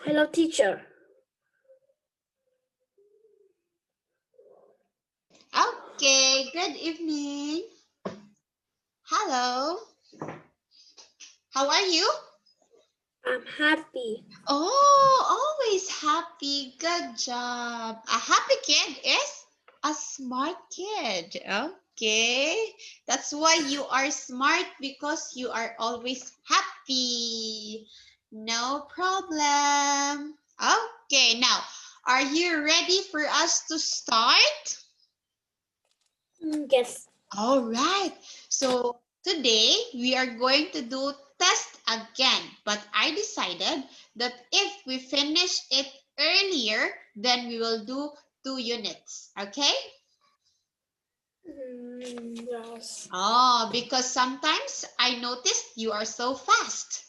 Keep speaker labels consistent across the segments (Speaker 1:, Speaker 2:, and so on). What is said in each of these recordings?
Speaker 1: Hello, teacher.
Speaker 2: Okay, good evening. Hello. How are you?
Speaker 1: I'm happy.
Speaker 2: Oh, always happy. Good job. A happy kid is a smart kid. Okay. That's why you are smart because you are always happy. No problem. Okay, now, are you ready for us to start?
Speaker 1: Yes.
Speaker 2: All right. So today we are going to do test again, but I decided that if we finish it earlier, then we will do 2 units. Okay?
Speaker 1: Yes.
Speaker 2: Oh, because sometimes I noticed you are so fast.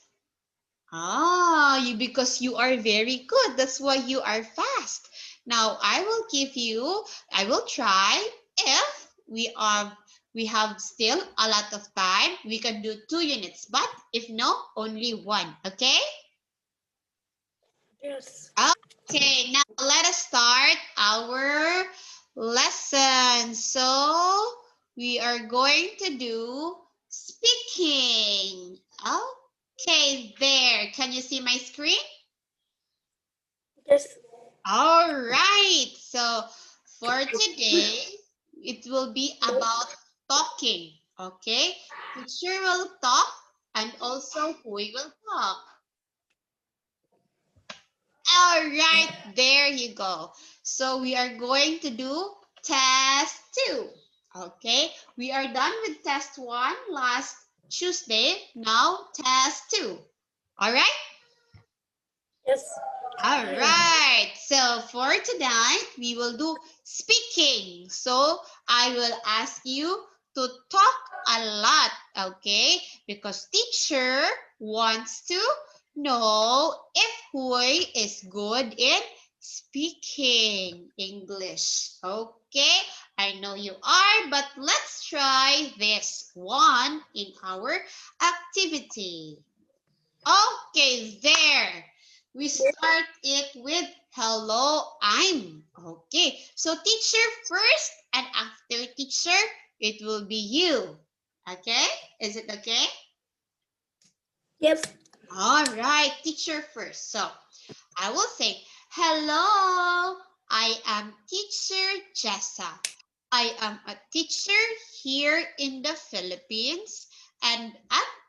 Speaker 2: Because you are very good. That's why you are fast. Now I will try if we have still a lot of time, we can do 2 units. But if no, only one. Okay?
Speaker 1: Yes.
Speaker 2: Okay, now let us start our lesson. So we are going to do speaking. Okay, there. Can you see my screen?
Speaker 1: Yes.
Speaker 2: All right. So for today, it will be about talking. Okay. Teacher will talk and also we will talk. All right. There you go. So we are going to do test 2. Okay. We are done with test 1 last Tuesday. Now test 2. All right.
Speaker 1: Yes.
Speaker 2: All right. So for tonight, we will do speaking. So I will ask you to talk a lot, okay? Because teacher wants to know if Hui is good in speaking English. Okay? I know you are, but let's try this one in our activity. Okay, there. We start it with hello, I'm. Okay, so teacher first, and after teacher, it will be you. Okay, is it okay?
Speaker 1: Yes.
Speaker 2: All right, teacher first. So I will say, hello, I am teacher Jessa. I am a teacher here in the Philippines. And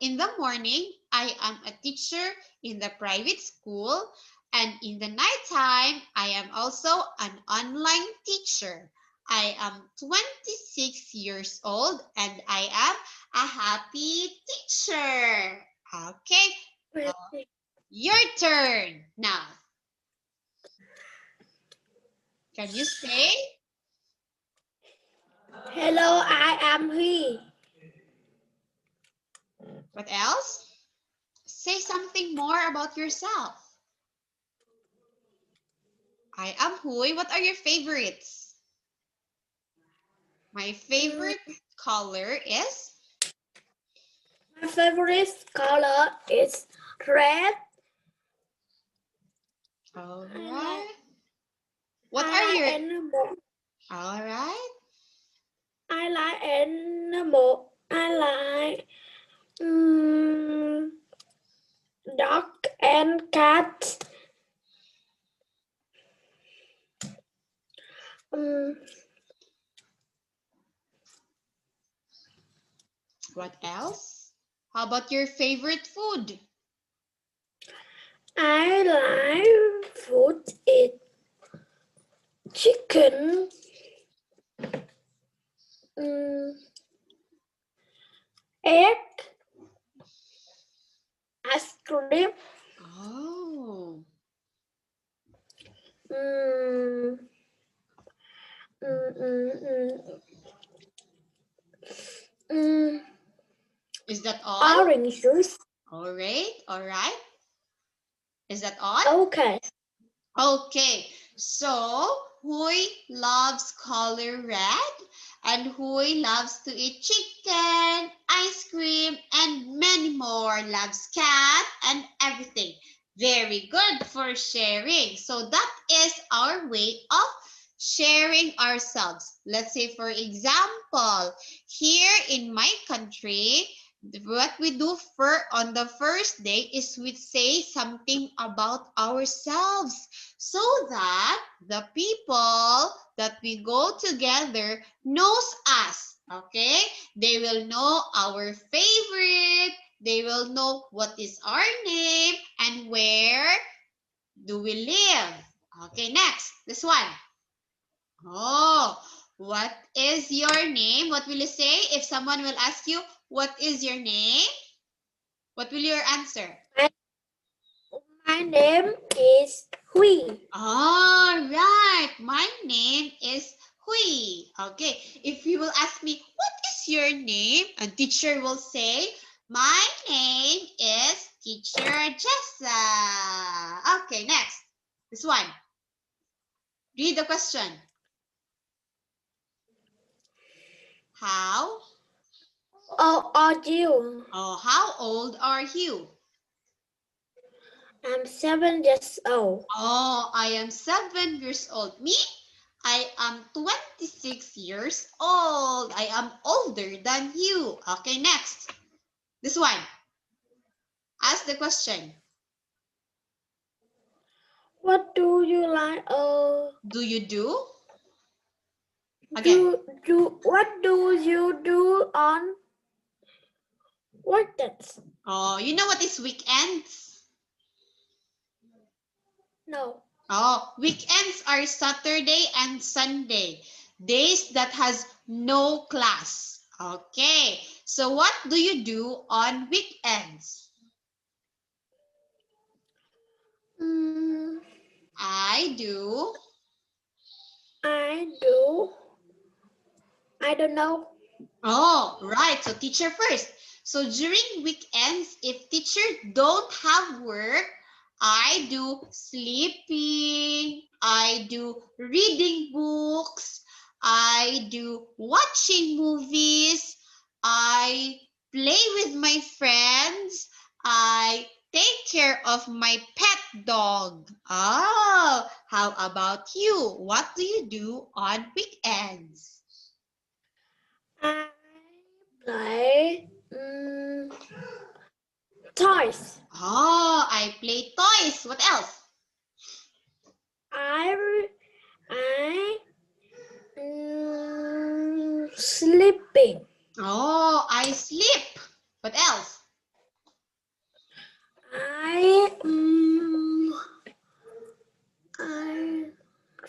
Speaker 2: in the morning, I am a teacher in the private school. And in the nighttime, I am also an online teacher. I am 26 years old and I am a happy teacher. Okay, your turn now. Can you say
Speaker 1: Hello, I am he.
Speaker 2: what else? Say something more about yourself. I am Hui. What are your favorites? My favorite color is.
Speaker 1: My favorite color is red.
Speaker 2: All
Speaker 1: I like
Speaker 2: right. What
Speaker 1: I
Speaker 2: are
Speaker 1: like
Speaker 2: your.
Speaker 1: animal.
Speaker 2: All right.
Speaker 1: I like animal. I like dog and cat. Um,
Speaker 2: What else? How about your favorite food?
Speaker 1: I like food eat chicken. Um, egg, ice cream.
Speaker 2: Oh.
Speaker 1: Mm, mm, mm, mm, mm,
Speaker 2: Is that all?
Speaker 1: orange juice.
Speaker 2: All right. All right. Is that all?
Speaker 1: Okay.
Speaker 2: Okay, so Hui loves color red and Hui loves to eat chicken, ice cream, and many more. Loves cat and everything. Very good for sharing. So that is our way of sharing ourselves. Let's say, for example, here in my country, what we do on the first day is we say something about ourselves so that the people that we go together knows us. Okay? They will know our favorite. They will know what is our name and where do we live. Okay, next. This one. Oh, what is your name? What will you say if someone will ask you, what is your name? What will your answer?
Speaker 1: My name is Hui.
Speaker 2: All right. My name is Hui. Okay. If you will ask me, what is your name? And teacher will say, my name is Teacher Jessa. Okay, next. This one. Read the question. How?
Speaker 1: How are you?
Speaker 2: Oh, how old are you?
Speaker 1: I'm 7 years old.
Speaker 2: Oh, I am 7 years old. Me? I am 26 years old. I am older than you. Okay, next. This one. Ask the question.
Speaker 1: What do you like?
Speaker 2: Do you do? Again.
Speaker 1: What do you do on weekends?
Speaker 2: Oh, you know what is weekends?
Speaker 1: No.
Speaker 2: Oh, weekends are Saturday and Sunday. Days that has no class. Okay. So what do you do on weekends? I do.
Speaker 1: I don't know.
Speaker 2: Oh, right. So teacher first. So during weekends, if teacher don't have work, I do sleeping, I do reading books, I do watching movies, I play with my friends, I take care of my pet dog. Oh, how about you? What do you do on weekends?
Speaker 1: I play toys.
Speaker 2: Oh, I play toys. What else?
Speaker 1: I sleeping.
Speaker 2: Oh, I sleep. What else?
Speaker 1: I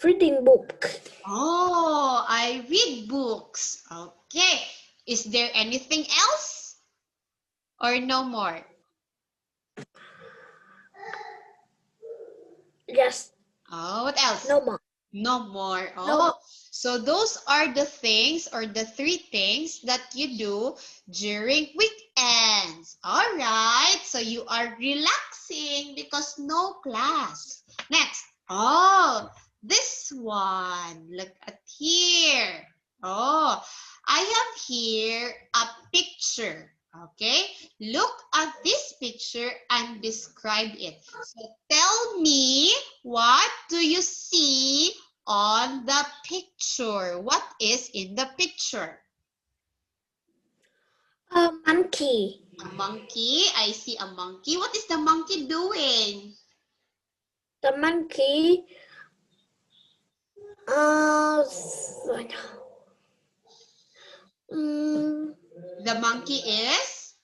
Speaker 1: reading book.
Speaker 2: Oh, I read books. Okay. Is there anything else? Or no more?
Speaker 1: Yes.
Speaker 2: Oh, what else?
Speaker 1: No more.
Speaker 2: No more.
Speaker 1: No
Speaker 2: Oh,
Speaker 1: more.
Speaker 2: so those are the things or the 3 things that you do during weekends. All right. So you are relaxing because no class. Next. Oh, this one. Look at here. Oh, I have here a picture. Okay, look at this picture and describe it. So tell me, what do you see on the picture? What is in the picture?
Speaker 1: A monkey.
Speaker 2: A monkey. I see a monkey. What is the monkey doing?
Speaker 1: The monkey.
Speaker 2: The monkey is?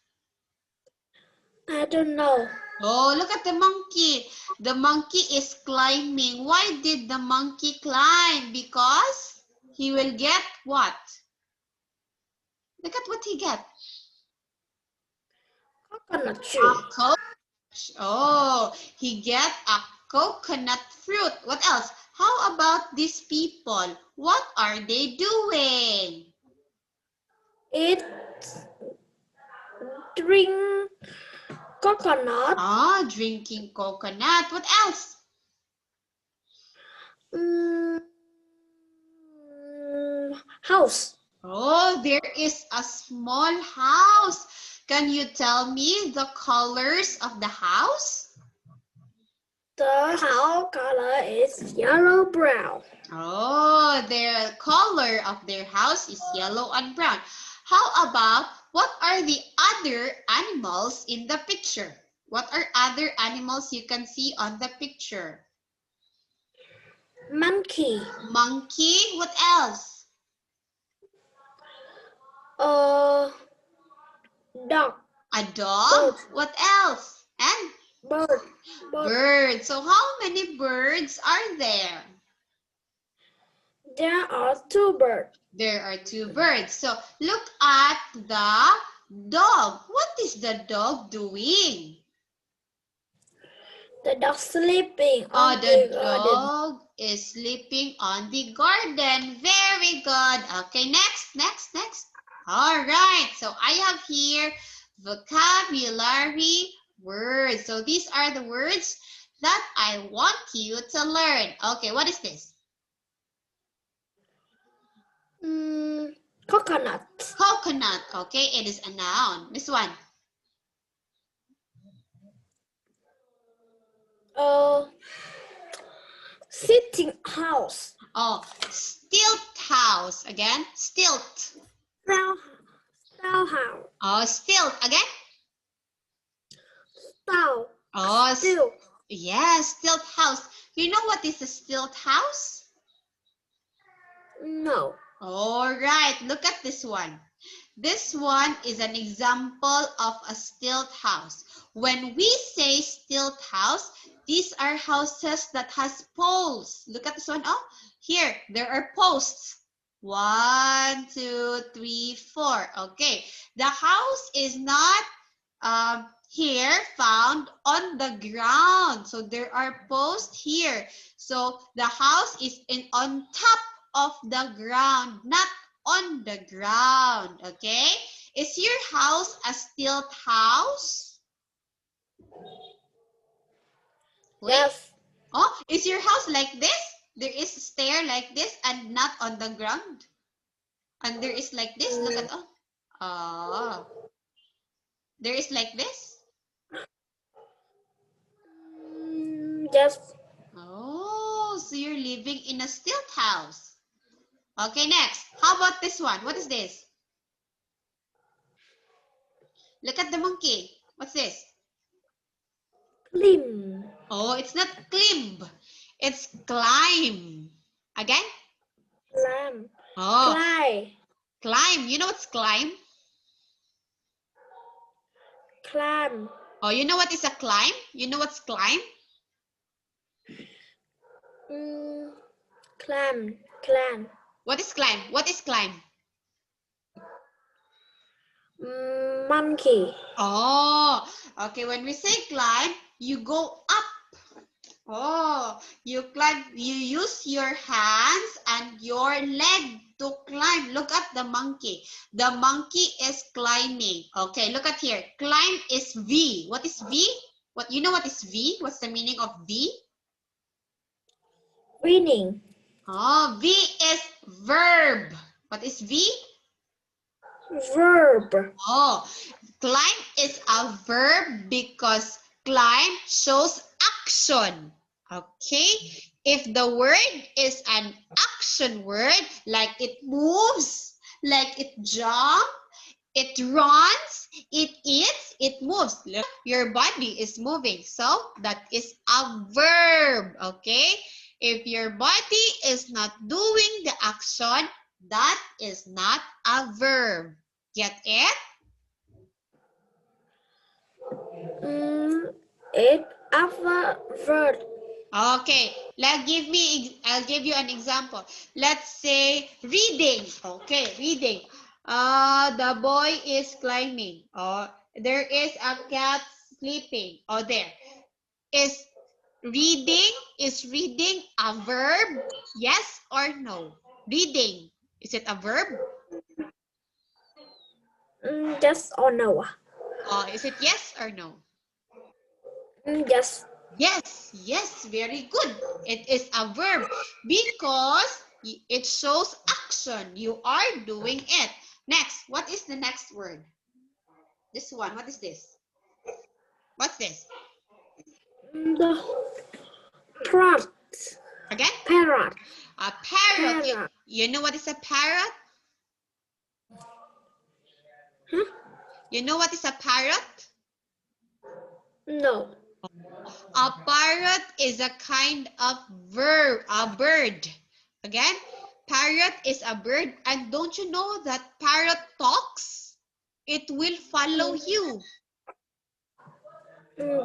Speaker 1: I don't know.
Speaker 2: Oh, look at the monkey. The monkey is climbing. Why did the monkey climb? Because he will get what? Look at what he get.
Speaker 1: Coconut
Speaker 2: A
Speaker 1: tree.
Speaker 2: coconut. Oh, he get a coconut fruit. What else? How about these people? What are they doing?
Speaker 1: It drink coconut.
Speaker 2: Ah, drinking coconut. What else?
Speaker 1: House.
Speaker 2: Oh, there is a small house. Can you tell me the colors of the house?
Speaker 1: The house color is yellow brown.
Speaker 2: Oh, the color of their house is yellow and brown. How about what are the other animals in the picture? What are other animals you can see on the picture?
Speaker 1: Monkey.
Speaker 2: Monkey, what else?
Speaker 1: Dog.
Speaker 2: A dog,
Speaker 1: Bird.
Speaker 2: what else? And
Speaker 1: Bird.
Speaker 2: bird. So how many birds are there?
Speaker 1: There are 2 birds.
Speaker 2: There are 2 birds. So look at the dog. What is the dog doing?
Speaker 1: The dog sleeping
Speaker 2: Oh,
Speaker 1: on
Speaker 2: the
Speaker 1: the garden.
Speaker 2: dog is sleeping on the garden. Very good. Okay, next. All right. So I have here vocabulary words. So these are the words that I want you to learn. Okay, what is this?
Speaker 1: Coconut.
Speaker 2: Coconut. Okay, it is a noun. This one.
Speaker 1: Sitting house.
Speaker 2: Oh, stilt house. Again, stilt.
Speaker 1: Style house.
Speaker 2: Oh, stilt. Again.
Speaker 1: Style.
Speaker 2: Oh,
Speaker 1: Still.
Speaker 2: yes, stilt house. You know what is a stilt house?
Speaker 1: No.
Speaker 2: All right, look at this one. This one is an example of a stilt house. When we say stilt house, these are houses that has poles. Look at this one. Oh, here, there are posts. 1, 2, 3, 4. Okay, the house is not here found on the ground. So there are posts here. So the house is on top of the ground, not on the ground. Okay? Is your house a stilt house? Wait.
Speaker 1: Yes.
Speaker 2: Oh, is your house like this? There is a stair like this and not on the ground. And there is like this. Look at oh. There is like this.
Speaker 1: Yes.
Speaker 2: Oh, so you're living in a stilt house. Okay, next. How about this one? What is this? Look at the monkey. What's this?
Speaker 1: Climb.
Speaker 2: Oh, it's not climb. It's climb. Again?
Speaker 1: Climb.
Speaker 2: Oh,
Speaker 1: Climb.
Speaker 2: climb. You know what's climb?
Speaker 1: Climb.
Speaker 2: Oh, you know what is a climb? You know what's climb?
Speaker 1: Climb. Climb.
Speaker 2: What is climb? What is climb?
Speaker 1: Monkey.
Speaker 2: Oh, okay. When we say climb, you go up. Oh, you climb, you use your hands and your leg to climb. Look at the monkey. The monkey is climbing. Okay, look at here. Climb is V. What is V? What you know what is V? What's the meaning of V?
Speaker 1: Winning.
Speaker 2: Oh, V is verb. What is V?
Speaker 1: Verb.
Speaker 2: Oh, climb is a verb because climb shows action. Okay? If the word is an action word, like it moves, like it jumps, it runs, it eats, it moves. Look, your body is moving. So that is a verb. Okay? If your body is not doing the action, that is not a verb. Get it?
Speaker 1: It a verb.
Speaker 2: Okay, I'll give you an example. Let's say reading. Okay, reading. The boy is climbing. Or there is a cat sleeping. Or there. Is reading a verb? Yes or no? Reading. Is it a verb?
Speaker 1: Yes or no?
Speaker 2: Is it yes or no?
Speaker 1: Yes.
Speaker 2: Yes, very good. It is a verb because it shows action. You are doing it. Next, what is the next word? This one, what is this? What's this?
Speaker 1: The Parrot.
Speaker 2: Again?
Speaker 1: Parrot.
Speaker 2: A parrot.
Speaker 1: Parrot.
Speaker 2: You know what is a parrot?
Speaker 1: Huh?
Speaker 2: You know what is a parrot?
Speaker 1: No.
Speaker 2: A parrot is a kind of a bird. Again, parrot is a bird. And don't you know that parrot talks? It will follow you.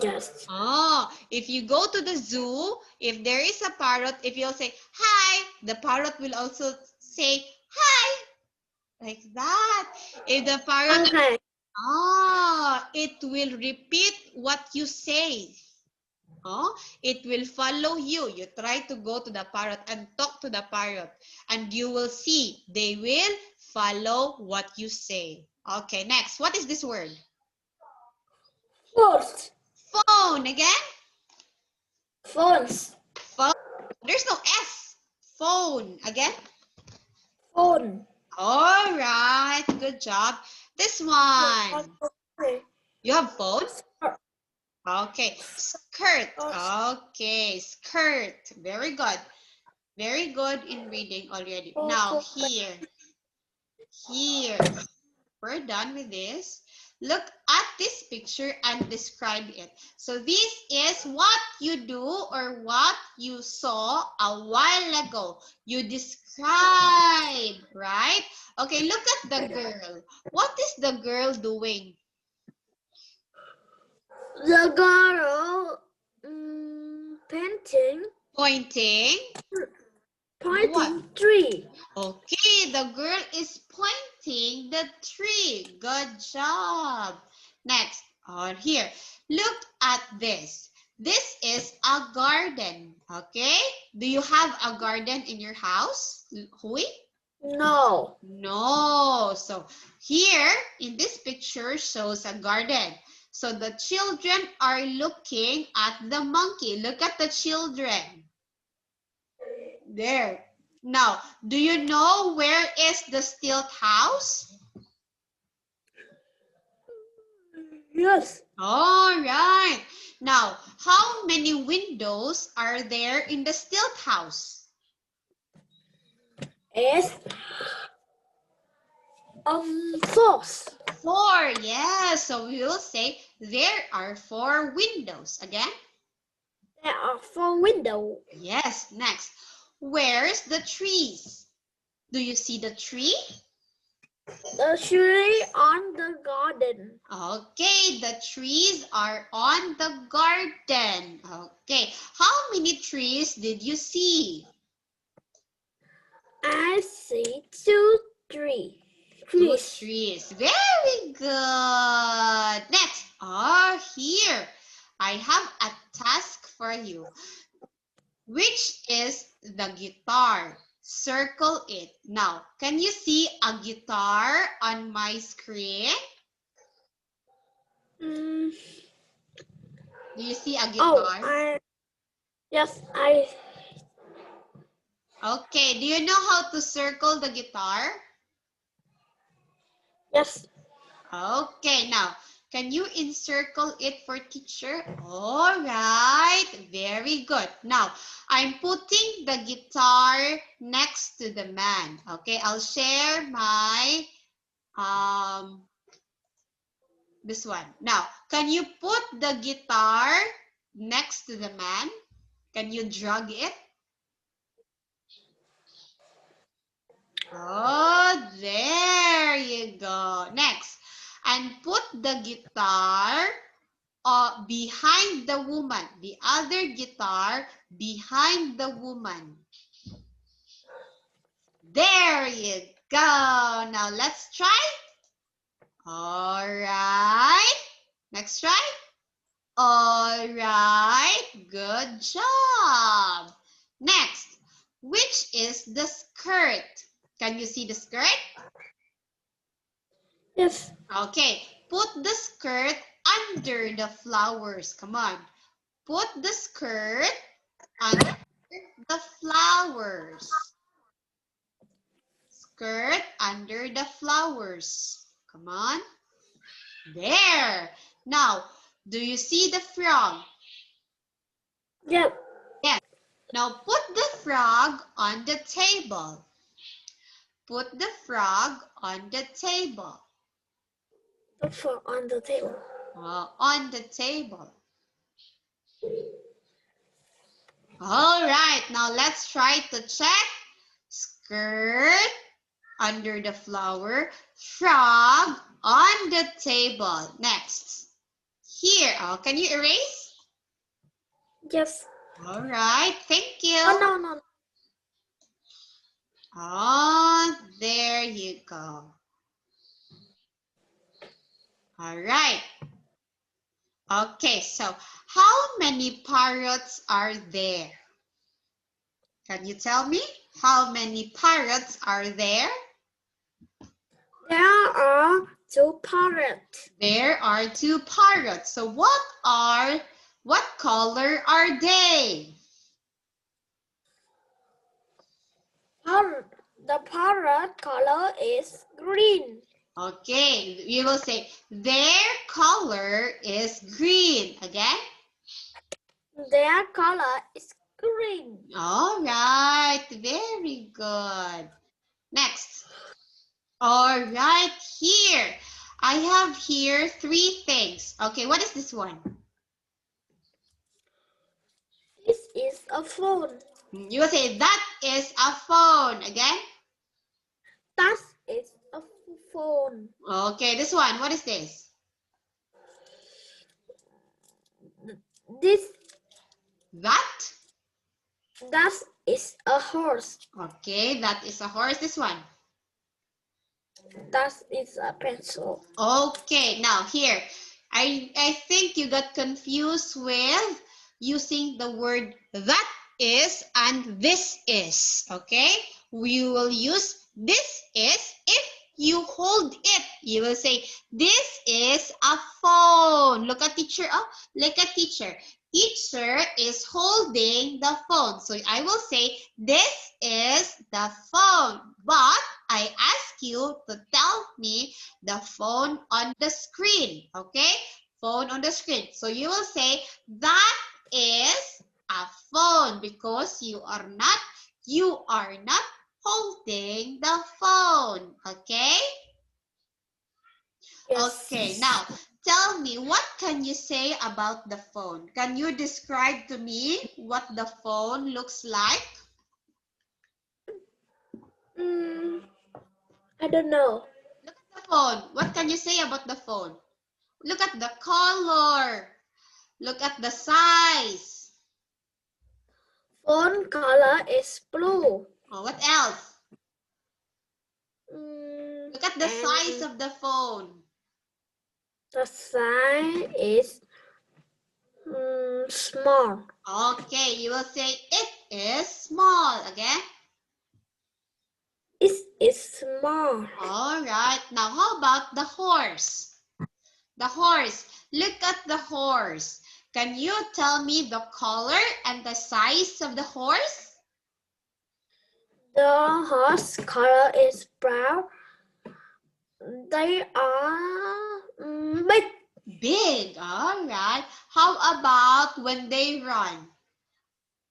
Speaker 1: Yes.
Speaker 2: Oh, if you go to the zoo, if there is a parrot, if you'll say, hi, the parrot will also say, hi, like that. If the parrot,
Speaker 1: Okay.
Speaker 2: it will repeat what you say. Oh, it will follow you. You try to go to the parrot and talk to the parrot, and you will see they will follow what you say. Okay, next. What is this word?
Speaker 1: Phones.
Speaker 2: Phone. Again?
Speaker 1: Phones.
Speaker 2: Phone. There's no S. Phone. Again?
Speaker 1: Phone.
Speaker 2: All right. Good job. This one. You have phone? Okay. Skirt. Okay. Skirt. Very good. Very good in reading already. Now, here. We're done with this. Look at this picture and describe it. So this is what you do or what you saw a while ago. You describe, right? Okay, look at the girl. What is the girl doing?
Speaker 1: The girl painting.
Speaker 2: Pointing.
Speaker 1: Pointing tree.
Speaker 2: Okay, the girl is pointing the tree. Good job. Next, on here, look at this. This is a garden, okay? Do you have a garden in your house, Hui?
Speaker 1: No.
Speaker 2: No. So here in this picture shows a garden. So the children are looking at the monkey. Look at the children. There. Now, do you know where is the stilt house?
Speaker 1: Yes.
Speaker 2: All right. Now, how many windows are there in the stilt house?
Speaker 1: It's false.
Speaker 2: 4. Yes. So we will say there are 4 windows. Again?
Speaker 1: There are 4 windows.
Speaker 2: Yes. Next. Where's the trees? Do you see the tree?
Speaker 1: The tree on the garden.
Speaker 2: Okay, the trees are on the garden. Okay, how many trees did you see?
Speaker 1: I see 2 trees.
Speaker 2: 2 trees. Very good. Next, here. I have a task for you. Which is the guitar? Circle it. Now, can you see a guitar on my screen?
Speaker 1: Mm,
Speaker 2: Do you see a guitar?
Speaker 1: Yes.
Speaker 2: Okay, do you know how to circle the guitar?
Speaker 1: Yes.
Speaker 2: Okay, now, can you encircle it for teacher? All right, very good. Now, I'm putting the guitar next to the man. Okay, I'll share my, this one. Now, can you put the guitar next to the man? Can you drag it? Oh, there you go. Next, and put the guitar behind the woman. The other guitar behind the woman. There you go. Now let's try. All right. Next try. All right. Good job. Next, which is the skirt? Can you see the skirt?
Speaker 1: Yes.
Speaker 2: Okay, put the skirt under the flowers. Come on. Put the skirt under the flowers. Skirt under the flowers. Come on. There. Now, do you see the frog?
Speaker 1: Yep.
Speaker 2: Yes. Now put the frog on the table. Put the frog on the table.
Speaker 1: The frog on the table.
Speaker 2: On the table. All right, now let's try to check. Skirt under the flower, frog on the table. Next. Here, can you erase?
Speaker 1: Yes.
Speaker 2: All right, thank you.
Speaker 1: Oh, no.
Speaker 2: Oh, there you go. All right. Okay, so how many parrots are there? Can you tell me how many parrots are there?
Speaker 1: There are 2 parrots.
Speaker 2: There are 2 parrots. So what color are they?
Speaker 1: The parrot color is green.
Speaker 2: Okay, you will say their color is green. Again?
Speaker 1: Their color is green.
Speaker 2: All right, very good. Next. All right, here. I have here 3 things. Okay, what is this one?
Speaker 1: This is a phone.
Speaker 2: You will say that is a phone. Again?
Speaker 1: That is a phone.
Speaker 2: Okay, this one, what is this?
Speaker 1: That is a horse.
Speaker 2: Okay, that is a horse. This one?
Speaker 1: That is a pencil.
Speaker 2: Okay, now here, I think you got confused with using the word that is and this is, okay? We will use this is if you hold it. You will say, this is a phone. Look at teacher. Oh, look at teacher. Teacher is holding the phone. So I will say, this is the phone. But I ask you to tell me the phone on the screen. Okay? Phone on the screen. So you will say, that is a phone because you are not holding the phone. Okay?
Speaker 1: Yes.
Speaker 2: Okay, now tell me, what can you say about the phone? Can you describe to me what the phone looks like?
Speaker 1: I don't know.
Speaker 2: Look at the phone. What can you say about the phone? Look at the color. Look at the size.
Speaker 1: Phone color is blue.
Speaker 2: Oh, what else? Look at the size of the phone.
Speaker 1: The size is small.
Speaker 2: Okay, you will say it is small. Again?
Speaker 1: It is small.
Speaker 2: All right. Now, how about the horse? The horse. Look at the horse. Can you tell me the color and the size of the horse?
Speaker 1: The horse color is brown. They are big.
Speaker 2: Big. All right. How about when they run?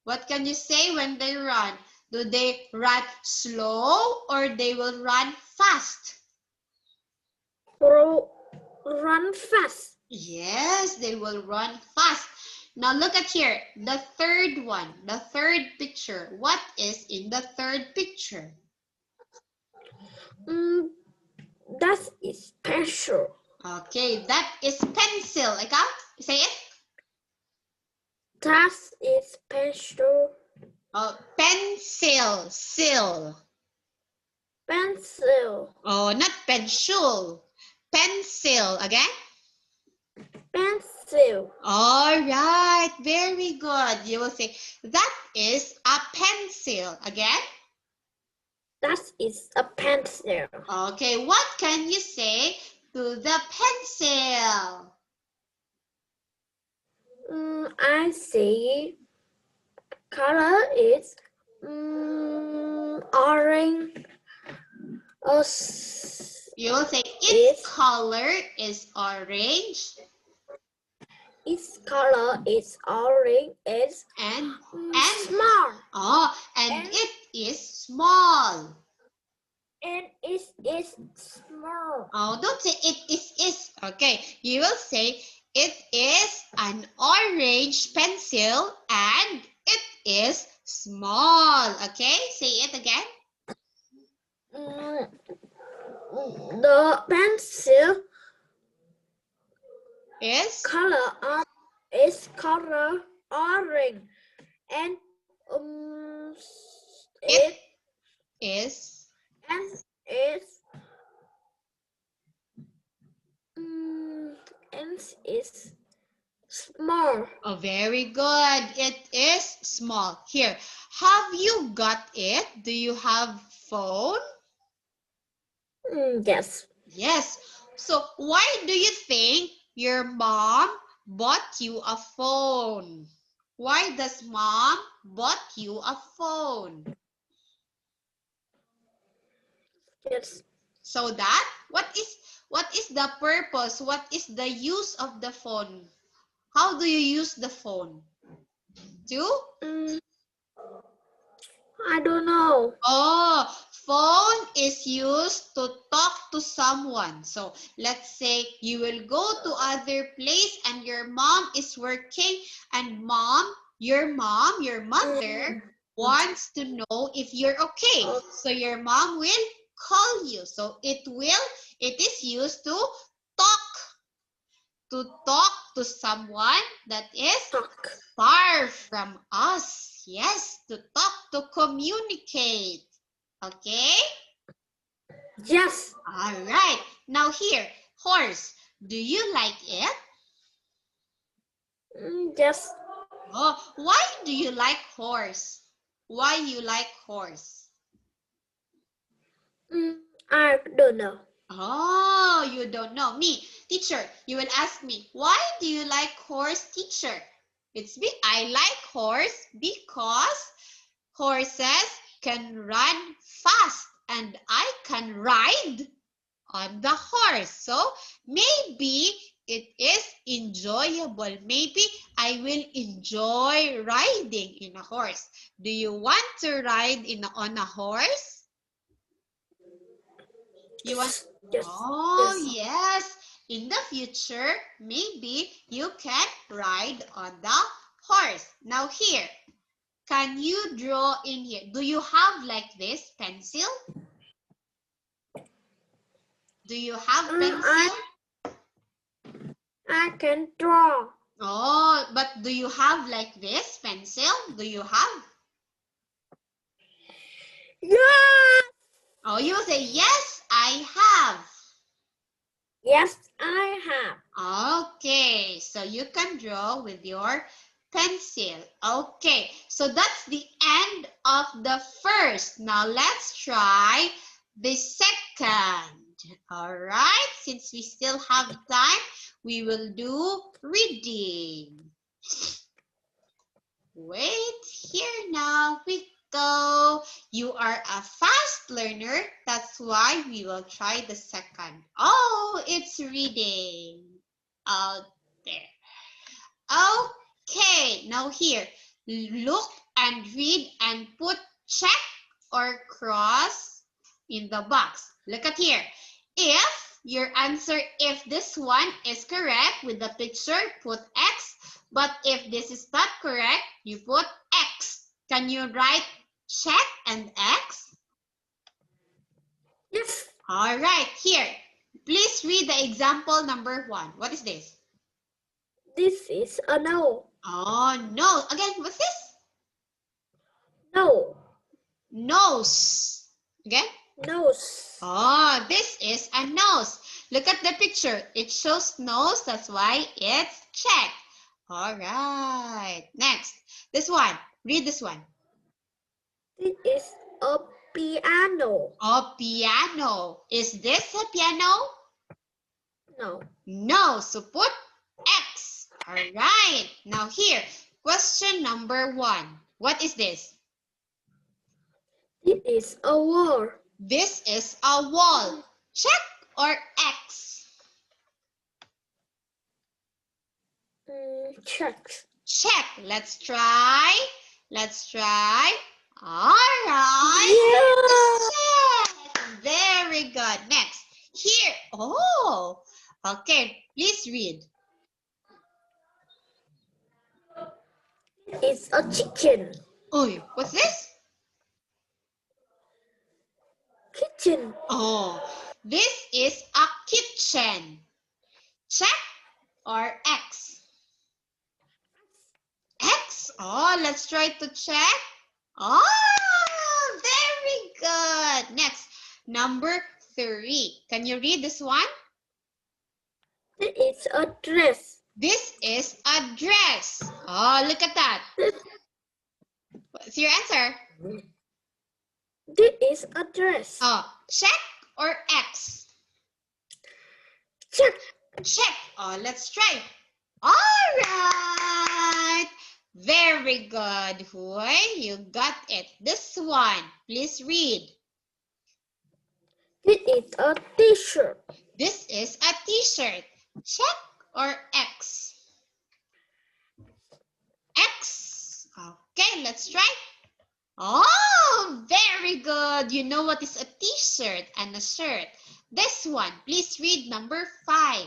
Speaker 2: What can you say when they run? Do they run slow or they will run fast?
Speaker 1: Run fast.
Speaker 2: Yes, they will run fast. Now look at here, the third one, the third picture. What is in the third picture?
Speaker 1: That is pencil.
Speaker 2: Okay, that is pencil. Ikaw, say it.
Speaker 1: That is pencil.
Speaker 2: Oh, pencil, sil.
Speaker 1: Pencil.
Speaker 2: Oh, not pencil. Pencil. Again?
Speaker 1: Pencil.
Speaker 2: All right, very good. You will say, that is a pencil. Again?
Speaker 1: That is a pencil.
Speaker 2: Okay, what can you say to the pencil?
Speaker 1: I see color is orange.
Speaker 2: You will say its color is orange.
Speaker 1: its color is orange. It's
Speaker 2: And
Speaker 1: small.
Speaker 2: oh, and it is small.
Speaker 1: And it is small.
Speaker 2: Oh, don't say it is. Okay, you will say it is an orange pencil and it is small. Okay, say it again.
Speaker 1: The pencil
Speaker 2: Is
Speaker 1: color orange, and
Speaker 2: it is
Speaker 1: and it's small.
Speaker 2: oh, very good. It is small. Here, have you got it? Do you have phone?
Speaker 1: Yes.
Speaker 2: Yes. So why do you think your mom bought you a phone? Why does mom bought you a phone?
Speaker 1: Yes.
Speaker 2: So that what is the purpose? What is the use of the phone? How do you use the phone? To
Speaker 1: I don't know.
Speaker 2: oh, phone is used to talk to someone. So let's say you will go to other place and your mom is working and your mother wants to know if you're okay. So your mom will call you. So it is used to talk to someone that is far from us. Yes, to talk, to communicate. Okay?
Speaker 1: Yes.
Speaker 2: All right. Now here, horse. Do you like it?
Speaker 1: Yes.
Speaker 2: Oh, why do you like horse? Why you like horse?
Speaker 1: I don't know.
Speaker 2: Oh, you don't know. Me, teacher, you will ask me, why do you like horse, teacher? I like horse because horses can run fast and I can ride on the horse. So maybe it is enjoyable. Maybe I will enjoy riding in a horse. Do you want to ride on a horse? You want?
Speaker 1: Yes.
Speaker 2: Oh, yes. In the future, maybe you can ride on the horse. Now here, can you draw in here? Do you have like this pencil? Do you have pencil?
Speaker 1: I can draw.
Speaker 2: Oh, but do you have like this pencil? Do you have?
Speaker 1: Yes.
Speaker 2: Oh, you say, yes, I have.
Speaker 1: Yes, I have.
Speaker 2: Okay, so you can draw with your pencil. Okay, so that's the end of the first. Now let's try the second. All right, since we still have time, we will do reading. Wait, here now we go. You are a fast learner. That's why we will try the second. Oh, it's reading out there. Okay, now here, look and read and put check or cross in the box. Look at here. If this one is correct with the picture, put X. But if this is not correct, you put X. Can you write check and X?
Speaker 1: Yes.
Speaker 2: All right, here. Please read the example number 1. What is this?
Speaker 1: This is a no.
Speaker 2: Oh, no. Again, what's this?
Speaker 1: No.
Speaker 2: Nose. Again?
Speaker 1: Nose.
Speaker 2: Oh, this is a nose. Look at the picture. It shows nose. That's why it's check. All right. Next. This one. Read this one.
Speaker 1: This is a piano.
Speaker 2: Oh, piano. Is this a piano?
Speaker 1: No.
Speaker 2: No. So put X. All right. Now here. Question number 1. What is this?
Speaker 1: This is a wall.
Speaker 2: This is a wall. Check or X?
Speaker 1: Check.
Speaker 2: Check. Let's try. Let's try. All right.
Speaker 1: Yeah.
Speaker 2: Check. Very good. Next. Here. Oh. Okay. Please read.
Speaker 1: It's a chicken.
Speaker 2: Oh, what's this?
Speaker 1: Kitchen.
Speaker 2: Oh, this is a kitchen. Check or X? X. Oh, let's try to check. Oh, very good. Next, number 3. Can you read this one?
Speaker 1: It's a dress.
Speaker 2: This is a dress. Oh, look at that. What's your answer?
Speaker 1: This is a dress.
Speaker 2: Oh, check or X?
Speaker 1: Check.
Speaker 2: Check. Oh, let's try. All right. Very good, Huy. You got it. This one, please read.
Speaker 1: This is a t-shirt.
Speaker 2: This is a t-shirt. Check or X? X. Okay, let's try. Oh, very good. You know what is a t-shirt and a shirt. This one, please read number 5.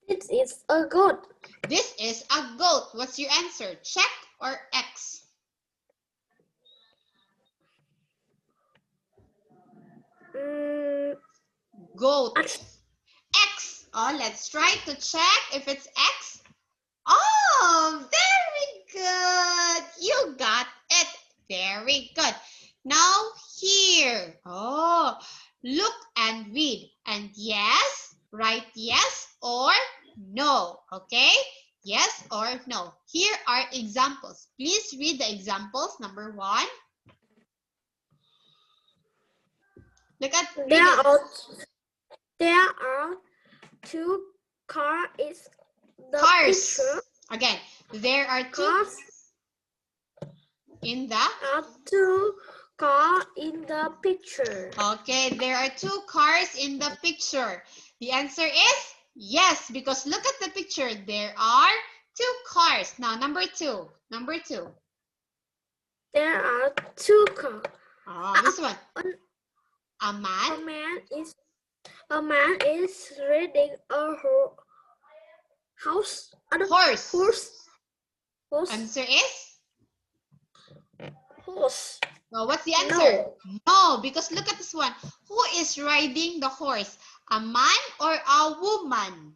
Speaker 1: This is a goat.
Speaker 2: This is a goat. What's your answer? Check or X? Goat.
Speaker 1: X.
Speaker 2: X. Oh, let's try to check if it's X. Oh, very good. You got it. Very good. Now here. Oh, look and read. And yes, write yes or no. Okay? Yes or no. Here are examples. Please read the examples. Number 1. Look at
Speaker 1: There are 2 cars in the
Speaker 2: cars.
Speaker 1: picture.
Speaker 2: Again, there are 2
Speaker 1: Cars.
Speaker 2: in the.
Speaker 1: There are 2 cars in the picture.
Speaker 2: Okay, there are 2 cars in the picture. The answer is yes, because look at the picture. There are 2 cars. Now, number 2. Number 2.
Speaker 1: There are 2 cars.
Speaker 2: Oh, this one. A man.
Speaker 1: A man is riding a horse. Horse.
Speaker 2: Answer is?
Speaker 1: Horse.
Speaker 2: Oh, what's the answer? No, because look at this one. Who is riding the horse? A man or a woman?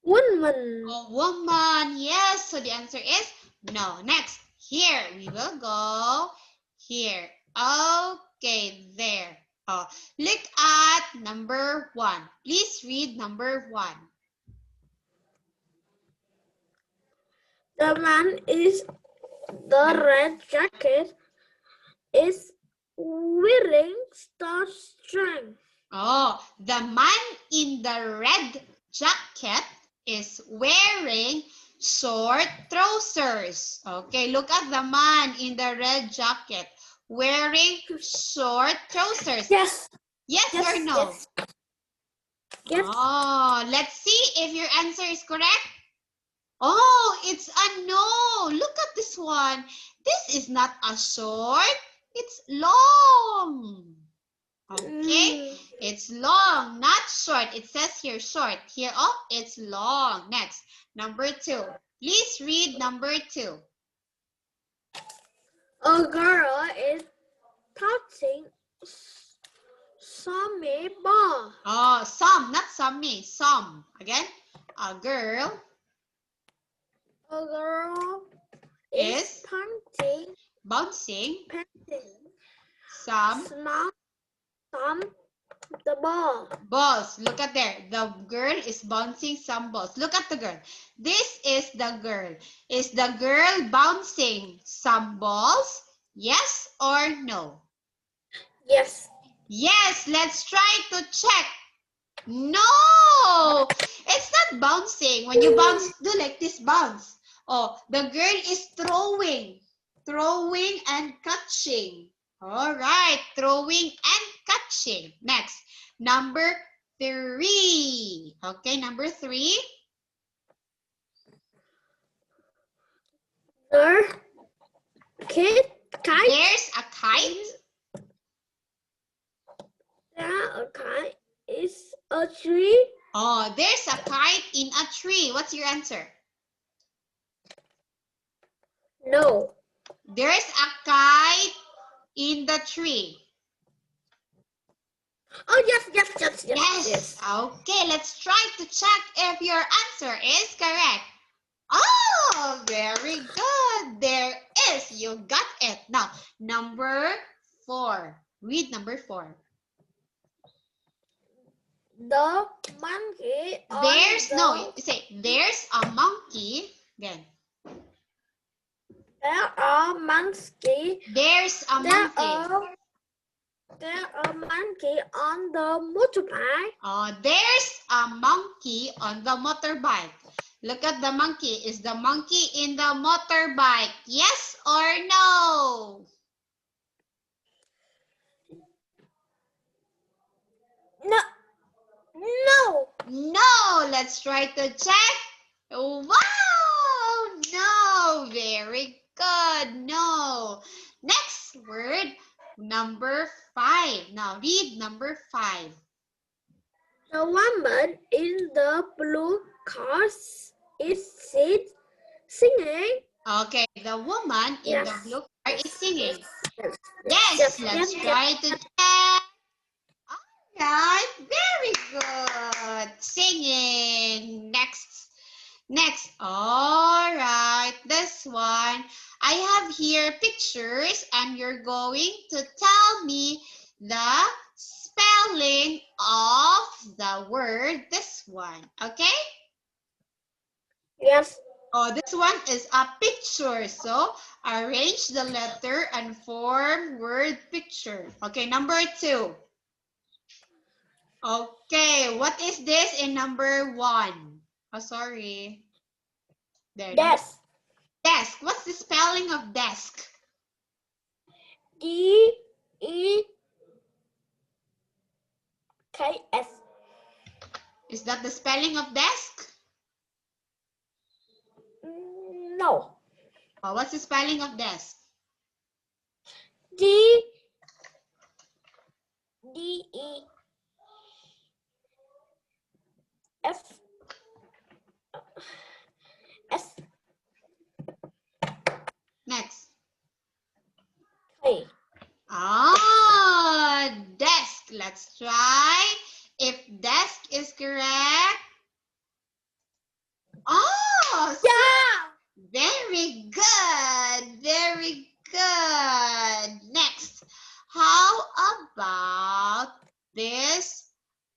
Speaker 1: Woman.
Speaker 2: A woman. Yes, so the answer is no. Next, here we will go. Here. Okay, there. Oh, look at number 1. Please read number 1.
Speaker 1: The man is the red jacket is wearing star string.
Speaker 2: Oh, the man in the red jacket is wearing short trousers. Okay, look at the man in the red jacket wearing short trousers.
Speaker 1: Yes.
Speaker 2: Yes or no?
Speaker 1: Yes.
Speaker 2: Oh, let's see if your answer is correct. Oh, it's a no. Look at this one. This is not a short. It's long. Okay, it's long, not short. It says here short. Here, oh, it's long. Next, number 2. Please read number 2.
Speaker 1: A girl is touching some ball.
Speaker 2: Oh, some, not some, some. Again, a girl
Speaker 1: is
Speaker 2: bouncing
Speaker 1: some the ball.
Speaker 2: Balls. Look at there. The girl is bouncing some balls. Look at the girl. This is the girl. Is the girl bouncing some balls? Yes or no?
Speaker 1: Yes.
Speaker 2: Yes. Let's try to check. No. It's not bouncing. When you bounce, do like this bounce. Oh, the girl is throwing. Throwing and catching. All right. Throwing and catching. Next. Number 3. Okay, number 3.
Speaker 1: The kite.
Speaker 2: There's a kite.
Speaker 1: There a kite is a tree.
Speaker 2: Oh, there's a kite in a tree. What's your answer?
Speaker 1: No.
Speaker 2: There's a kite in the tree.
Speaker 1: Oh, yes.
Speaker 2: Okay, let's try to check if your answer is correct. Oh, very good. There is. You got it. Now, number 4. Read number 4.
Speaker 1: The monkey on
Speaker 2: There's,
Speaker 1: the...
Speaker 2: no, you say, there's a monkey. Again.
Speaker 1: There are monkey.
Speaker 2: There's a monkey.
Speaker 1: There are monkey on the motorbike.
Speaker 2: Oh, there's a monkey on the motorbike. Look at the monkey. Is the monkey in the motorbike? Yes or no? No. Let's try to check. Wow. No. Very good. No. Next word, number 5. Now read number 5.
Speaker 1: The woman in the blue car is singing.
Speaker 2: Okay, the woman in the blue car is singing.
Speaker 1: Yes.
Speaker 2: Let's try to check. All right, very good. Singing. Next. All right, this one. I have here pictures and you're going to tell me the spelling of the word, this one, okay?
Speaker 1: Yes.
Speaker 2: Oh, this one is a picture. So arrange the letter and form word picture. Okay, number 2. Okay, what is this in number 1? Oh, sorry. There.
Speaker 1: Desk.
Speaker 2: Desk. What's the spelling of desk?
Speaker 1: D-E-K-S.
Speaker 2: Is that the spelling of desk?
Speaker 1: No.
Speaker 2: Oh, what's the spelling of desk?
Speaker 1: D-E-S.
Speaker 2: Next.
Speaker 1: K.
Speaker 2: Ah, desk. Let's try if desk is correct. Oh,
Speaker 1: Yeah.
Speaker 2: very good. Very good. Next. How about this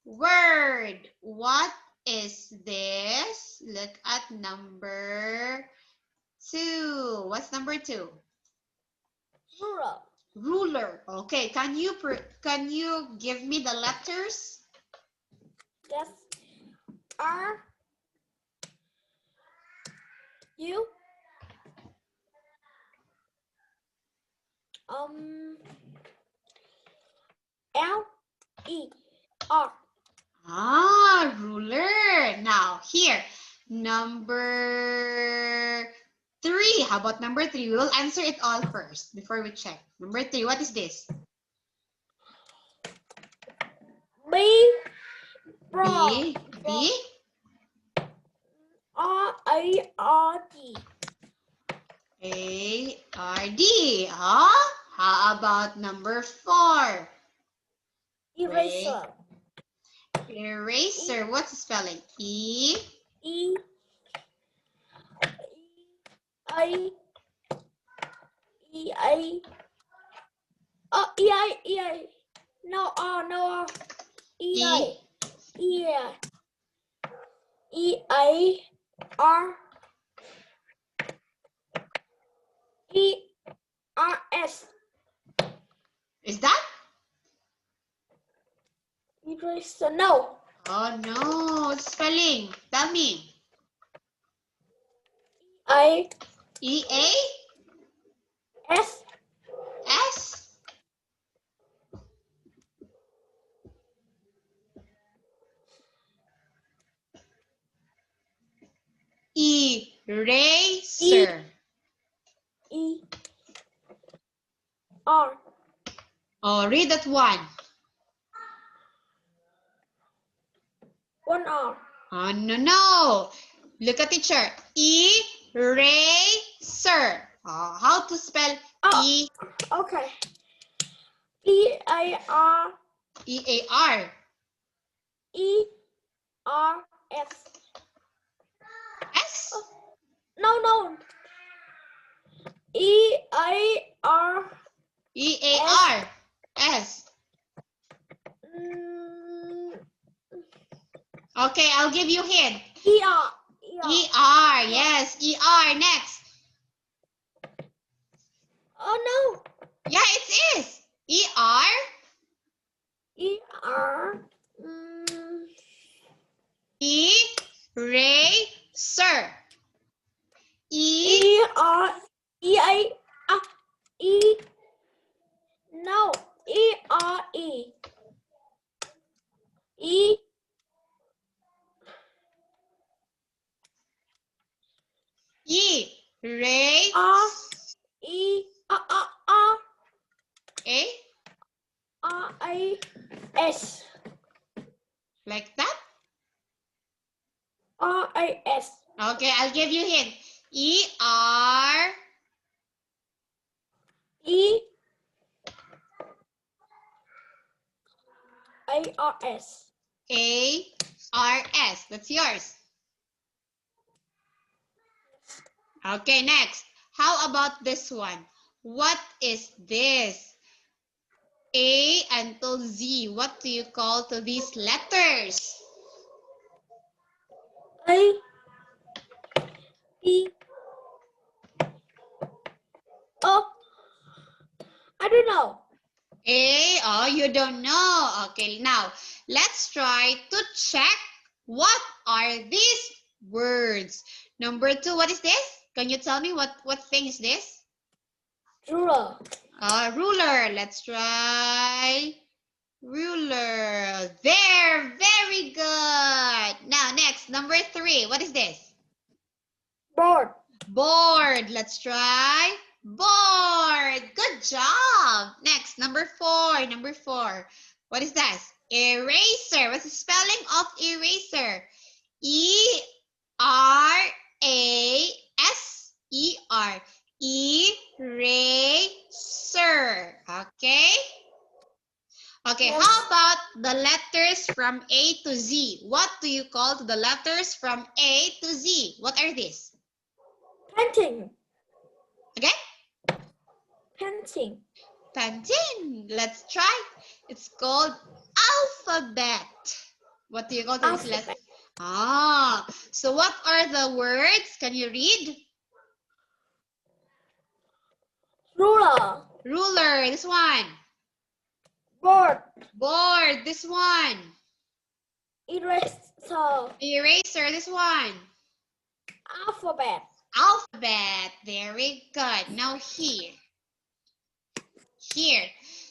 Speaker 2: word? What is this? Look at number 2. What's number 2?
Speaker 1: Ruler.
Speaker 2: Ruler. Okay, can you give me the letters?
Speaker 1: Yes. R. U. L. E. R.
Speaker 2: Ah, ruler. Now, here, number 3. How about number 3? We will answer it all first before we check. Number 3, what is this?
Speaker 1: B.
Speaker 2: B.
Speaker 1: R-A-R-D.
Speaker 2: A-R-D. Huh? How about number 4?
Speaker 1: Eraser.
Speaker 2: Eraser. What's the spelling? E.
Speaker 1: E-I. No R. E-I. E-I-R. E-R-S.
Speaker 2: Is that?
Speaker 1: Eraser. No.
Speaker 2: Oh no. What's the spelling? Tell me.
Speaker 1: I.
Speaker 2: E-A?
Speaker 1: S.
Speaker 2: S? Eraser.
Speaker 1: R.
Speaker 2: Oh, read that one.
Speaker 1: 1 R.
Speaker 2: Oh, no. Look at teacher. Eraser. Oh, how to spell
Speaker 1: Oh. Okay. E-A-R.
Speaker 2: E-A-R?
Speaker 1: E-R-S.
Speaker 2: S?
Speaker 1: No. E-A-R.
Speaker 2: E-A-R. S. Okay, I'll give you hint.
Speaker 1: E-R.
Speaker 2: E-R. Yes, E-R. Next.
Speaker 1: Oh, no.
Speaker 2: Yeah, it is. E-R.
Speaker 1: E-R.
Speaker 2: Eraser.
Speaker 1: E-R. E-A. E. No. E-R-E. E.
Speaker 2: E-Ray.
Speaker 1: R. E. R.
Speaker 2: A.
Speaker 1: R-A-S.
Speaker 2: Like that?
Speaker 1: R-A-S.
Speaker 2: Okay, I'll give you hint. E-R.
Speaker 1: E. A-R-S.
Speaker 2: A-R-S. That's yours. Okay, next. How about this one? What is this? A until Z. What do you call to these letters?
Speaker 1: A. B. Oh. I don't know.
Speaker 2: A. Oh, you don't know. Okay, now let's try to check what are these words. Number 2, what is this? Can you tell me what thing is this?
Speaker 1: Ruler.
Speaker 2: Ruler. Let's try ruler. There, very good. Now next, number 3. What is this?
Speaker 1: Board.
Speaker 2: Board. Let's try board. Good job. Next, number 4. Number 4. What is that? Eraser. What's the spelling of eraser? E-R-A-S-E-R. Eraser. Okay? Okay,
Speaker 1: Yes.
Speaker 2: how about the letters from A to Z? What do you call the letters from A to Z? What are these?
Speaker 1: Painting.
Speaker 2: Okay?
Speaker 1: Painting.
Speaker 2: Painting. Let's try. It's called alphabet. What do you call this letter? So what are the words? Can you read?
Speaker 1: Ruler.
Speaker 2: Ruler, this one.
Speaker 1: Board.
Speaker 2: Board, this one.
Speaker 1: Eraser.
Speaker 2: Eraser, this one.
Speaker 1: Alphabet.
Speaker 2: Alphabet, very good. Now here.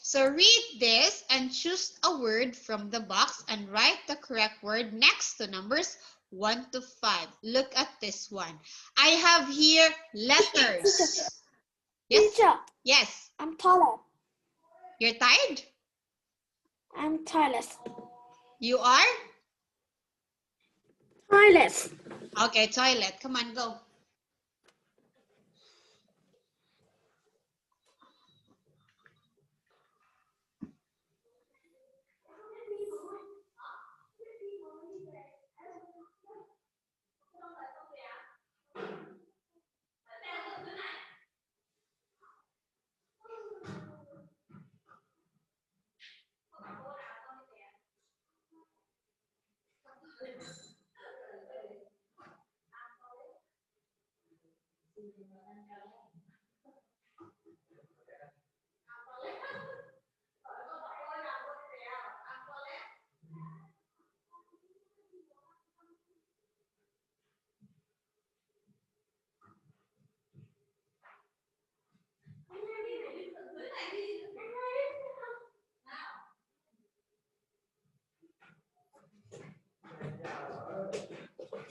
Speaker 2: So read this and choose a word from the box and write the correct word next to numbers 1 to 5. Look at this one. I have here letters. Yes?
Speaker 1: Teacher.
Speaker 2: Yes.
Speaker 1: I'm tired.
Speaker 2: You're tired?
Speaker 1: I'm tired.
Speaker 2: You are?
Speaker 1: Toilet.
Speaker 2: Okay, toilet. Come on, go.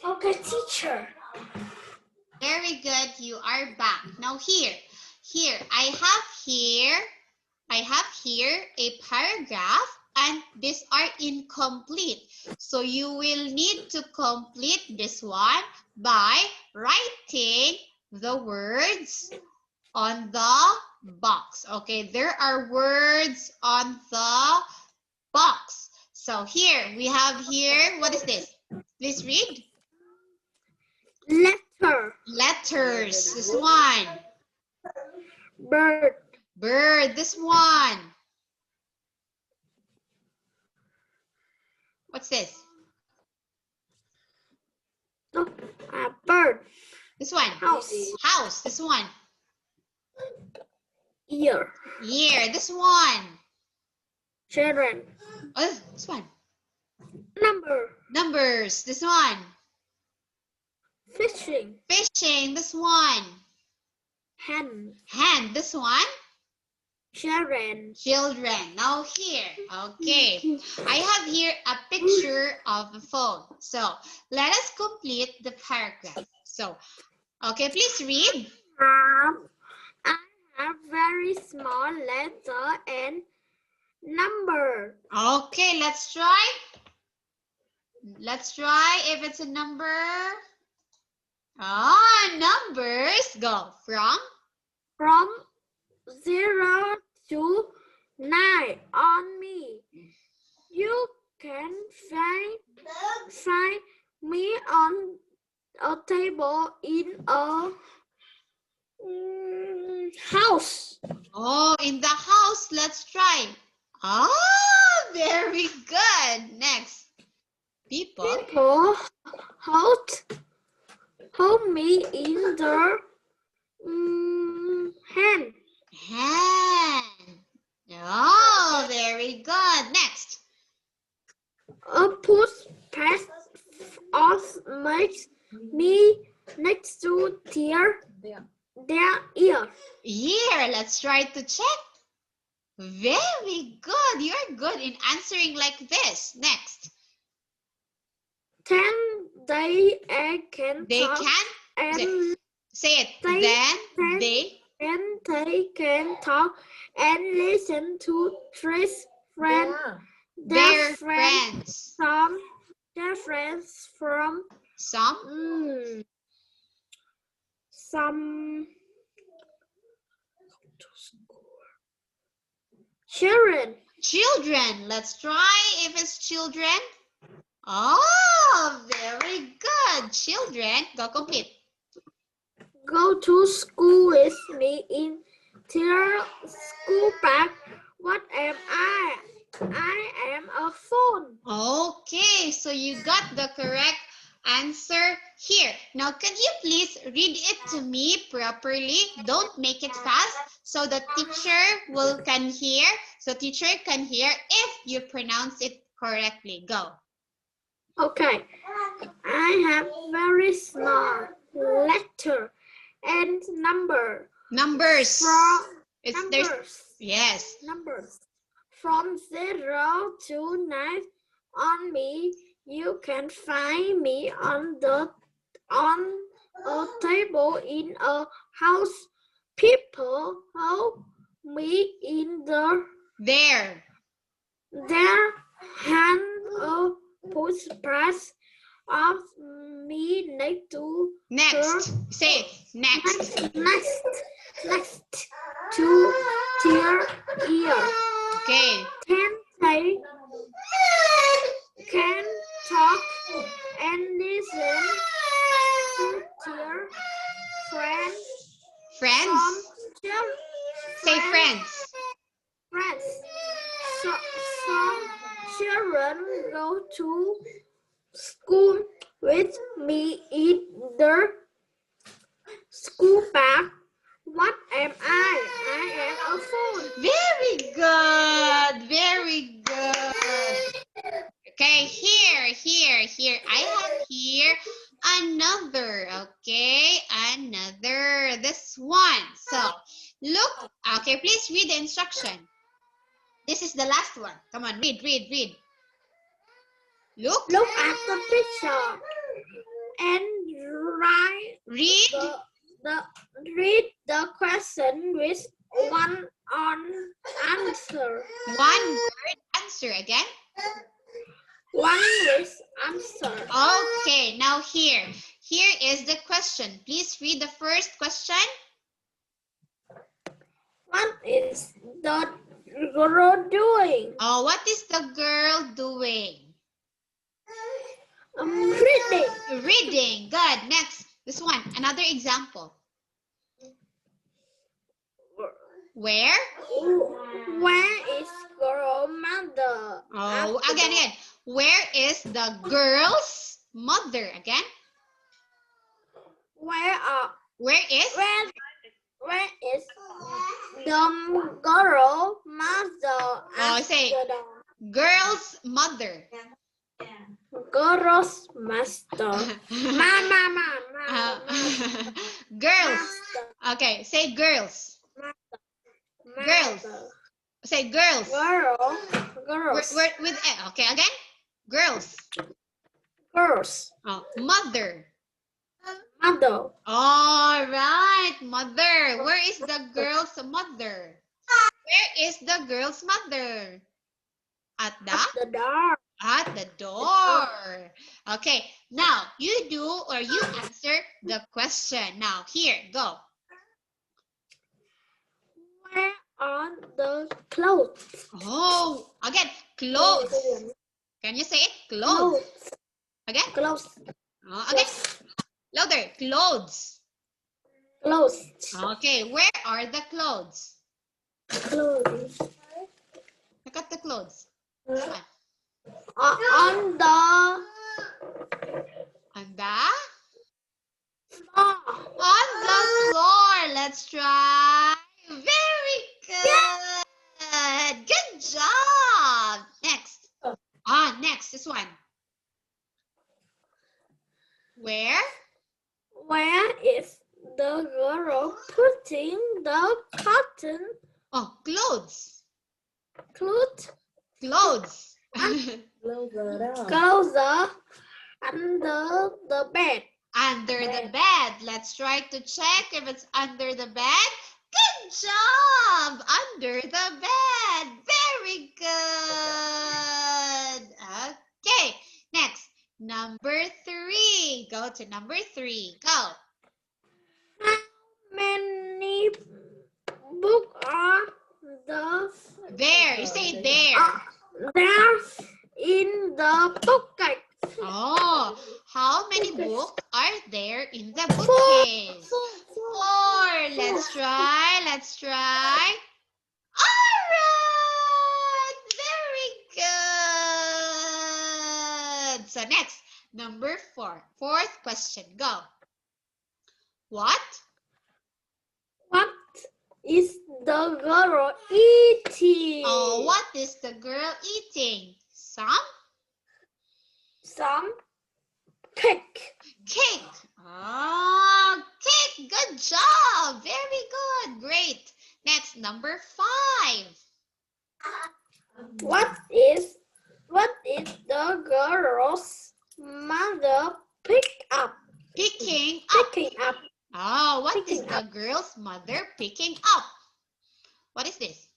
Speaker 1: Okay, teacher.
Speaker 2: Very good. You are back. Now here. I have here I have here a paragraph and these are incomplete. So you will need to complete this one by writing the words on the box. Okay, there are words on the box. So here, we have here, what is this? Please read.
Speaker 1: Letter.
Speaker 2: Letters, this one.
Speaker 1: Bird.
Speaker 2: Bird, this one. What's this?
Speaker 1: No, bird.
Speaker 2: This one.
Speaker 1: House.
Speaker 2: House, this one.
Speaker 1: Ear.
Speaker 2: Year, this one.
Speaker 1: Children.
Speaker 2: Oh, this one.
Speaker 1: Number.
Speaker 2: Numbers, this one.
Speaker 1: Fishing.
Speaker 2: Fishing, this one.
Speaker 1: Hand.
Speaker 2: Hand, this one.
Speaker 1: Children.
Speaker 2: Children. Now here, okay. I have here a picture of a phone. So let us complete the paragraph. So, okay, please read.
Speaker 1: I have very small letter and number.
Speaker 2: Okay, let's try. Let's try if it's a number. Numbers. Go
Speaker 1: From 0 to 9 on me. You can find me on a table in a house.
Speaker 2: Oh, in the house. Let's try. Very good. Next.
Speaker 1: People hold me in their hand.
Speaker 2: Hand. Oh, very good. Next.
Speaker 1: A push past us makes me next to their ear.
Speaker 2: Here, let's try to check. Very good. You're good in answering like this. Next.
Speaker 1: They can
Speaker 2: They
Speaker 1: talk
Speaker 2: can.
Speaker 1: and
Speaker 2: Say it.
Speaker 1: Then
Speaker 2: they
Speaker 1: they can talk and listen to Trish friends.
Speaker 2: their friends.
Speaker 1: Their friends from
Speaker 2: Some
Speaker 1: children.
Speaker 2: children. Let's try if it's children. Oh, very good. Children. Go complete.
Speaker 1: Go to school with me in their school bag. What am I? I am a phone.
Speaker 2: Okay, so you got the correct answer here. Now, can you please read it to me properly? Don't make it fast so the teacher can hear. So teacher can hear if you pronounce it correctly. Go.
Speaker 1: Okay. I have very small letter and number.
Speaker 2: Numbers. Yes.
Speaker 1: Numbers. From 0 to 9 on me. You can find me on a table in a house. People hold me in their hand push press of me next to
Speaker 2: Next. Say it.
Speaker 1: next to their ear.
Speaker 2: Okay.
Speaker 1: They can talk and listen to their friends.
Speaker 2: Friends. Say friends.
Speaker 1: Friends. Some children go to school with me in their school bag. What am I? I am a phone.
Speaker 2: Very good. Very good. Okay, here. I have here another. Okay, another. This one. So, look. Okay, please read the instruction. This is the last one. Come on, read. Look
Speaker 1: at the picture and read the question with one answer.
Speaker 2: One word answer again.
Speaker 1: One word answer.
Speaker 2: Okay, now here is the question. Please read the first question.
Speaker 1: What is the girl doing?
Speaker 2: Oh, what is the girl doing?
Speaker 1: Reading.
Speaker 2: Reading. Good. Next, this one. Another example. Where?
Speaker 1: Where is girl mother?
Speaker 2: Oh, again. Where is the girl's mother? Again.
Speaker 1: Where
Speaker 2: is?
Speaker 1: Where is the girl mother?
Speaker 2: Oh, say girl's mother.
Speaker 1: Girl's master. Mama.
Speaker 2: Girls. Okay, say girls. Girls. Say girls.
Speaker 1: Girls.
Speaker 2: With okay, again. Girls.
Speaker 1: Girls.
Speaker 2: Oh, mother.
Speaker 1: Mother.
Speaker 2: All right, mother. Where is the girl's mother? Where is the girl's mother? At
Speaker 1: the door.
Speaker 2: At the door. Okay, now you do or you answer the question. Now, here, go.
Speaker 1: Where are the clothes?
Speaker 2: Oh, again, clothes. Can you say it? Clothes. Again?
Speaker 1: Clothes.
Speaker 2: Oh, again. Louder. Clothes.
Speaker 1: Clothes.
Speaker 2: Okay, where are the clothes?
Speaker 1: Clothes.
Speaker 2: Look at the clothes.
Speaker 1: On the
Speaker 2: On the floor. Let's try. Very good. Good job. Next. Next, this one. Where
Speaker 1: is the girl putting the cotton?
Speaker 2: Oh, clothes.
Speaker 1: Clothes.
Speaker 2: Clothes.
Speaker 1: Clothes under the bed.
Speaker 2: Under the bed. Let's try to check if it's under the bed. Good job. Under the bed. Very good. Okay. Next. Number 3. Go to number 3. Go.
Speaker 1: How many books are
Speaker 2: there? You say there.
Speaker 1: There in the bookcase.
Speaker 2: Oh, how many books are there in the bookcase? 4. Let's try. All right. Very good. So next, number 4. Fourth question. Go. What
Speaker 1: is the girl eating?
Speaker 2: Oh, what is the girl eating?
Speaker 1: Some cake.
Speaker 2: Cake. Oh, cake. Good job. Very good. Great. Next, number 5.
Speaker 1: What is the girl's mother picking up?
Speaker 2: Oh, what is the girl's mother picking up? What is this?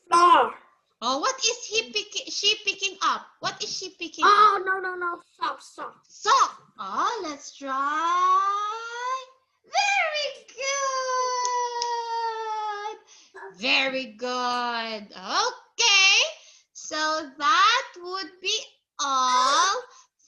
Speaker 1: Flour.
Speaker 2: Oh, what is she picking up? What is she picking
Speaker 1: up?
Speaker 2: Oh,
Speaker 1: no. Sock.
Speaker 2: Oh, let's try. Very good. Okay. So that would be all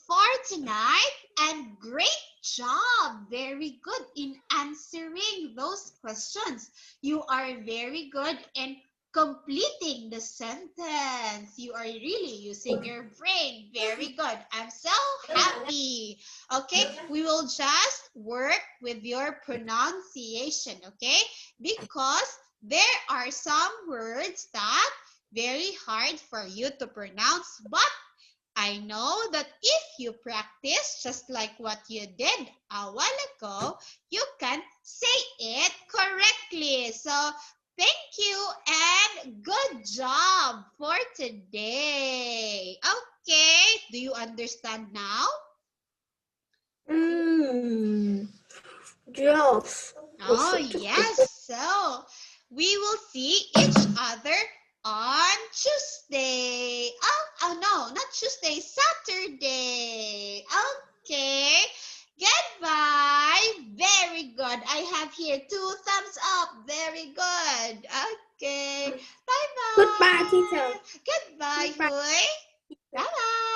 Speaker 2: for tonight. And great job. Very good in answering those questions. You are very good in completing the sentence. You are really using your brain. Very good. I'm so happy. Okay, we will just work with your pronunciation, okay? Because there are some words that very hard for you to pronounce, but I know that if you practice just like what you did a while ago, you can say it correctly. So thank you and good job for today. Okay, do you understand now?
Speaker 1: Yes.
Speaker 2: Oh, yes. So we will see each other on Tuesday. Oh no, not Tuesday, Saturday. Okay. Goodbye. Very good. I have here 2 thumbs up. Very good. Okay. Bye-bye.
Speaker 1: Goodbye, teacher.
Speaker 2: Goodbye,
Speaker 1: Goodbye.
Speaker 2: Huy. Bye-bye.